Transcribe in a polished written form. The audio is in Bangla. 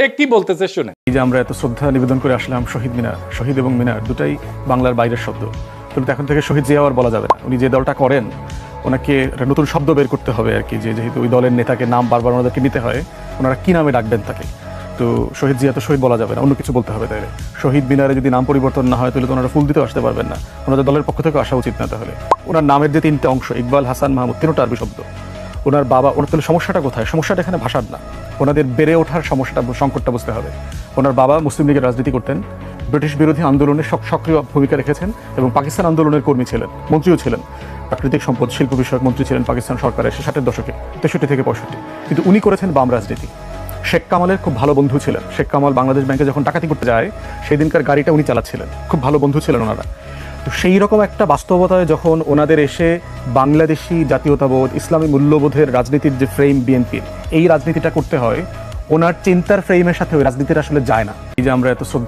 সে কি বলতেছে শুনে। এই যে আমরা এত শ্রদ্ধা নিবেদন করে আসলাম শহীদ মিনার, শহীদ এবং মিনার দুটাই বাংলার বাইরের শব্দ, কিন্তু এখন থেকে শহীদ জিয়া আর বলা যাবে না। উনি যে দলটা করেন ওনাকে একটা নতুন শব্দ বের করতে হবে আর কি, যে যেহেতু ওই দলের নেতাকে নাম বারবার ওনাদেরকে নিতে হয়, ওনারা কি নামে ডাকবেন তাকে। তো শহীদ জিয়া তো শহীদ বলা যাবে না, অন্য কিছু বলতে হবে। তাহলে শহীদ মিনারে যদি নাম পরিবর্তন না হয় তাহলে তো ওনারা ফুল দিতেও আসতে পারবেন না, ওনাদের দলের পক্ষ থেকে আসা উচিত না। তাহলে ওনার নামের যে তিনটে অংশ, ইকবাল, হাসান, মাহমুদ, তিনটা আরবি শব্দ। ওনার বাবা, ওনার তাহলে সমস্যাটা কোথায়? সমস্যাটা এখানে ভাষার না, ওনাদের বেড়ে ওঠার সমস্যাটা, সংকটটা বুঝতে হবে। ওনার বাবা মুসলিম লীগের রাজনীতি করতেন, ব্রিটিশ বিরোধী আন্দোলনে সক্রিয় ভূমিকা রেখেছেন এবং পাকিস্তান আন্দোলনের কর্মী ছিলেন, মন্ত্রীও ছিলেন, প্রাকৃতিক সম্পদ শিল্প বিষয়ক মন্ত্রী ছিলেন পাকিস্তান সরকারের 60-এর দশকে, 63 থেকে 65। কিন্তু উনি করেছেন বাম রাজনীতি। শেখ কামালের খুব ভালো বন্ধু ছিলেন। শেখ কামাল বাংলাদেশ ব্যাংকে যখন ডাকাতি করতে যায় সেই দিনকার গাড়িটা উনি চালাচ্ছিলেন, খুব ভালো বন্ধু ছিলেন ওনারা। তো সেই রকম একটা বাস্তবতায় যখন ওনাদের এসে বাংলাদেশি জাতীয়তাবোধ, ইসলামী মূল্যবোধের রাজনীতির যে ফ্রেম বিএনপির, এই রাজনীতিটা করতে হয়, ওনার চিন্তার ফ্রেমের সাথে ওই রাজনীতিটা আসলে যায় না। এই যে আমরা এত শ্রদ্ধা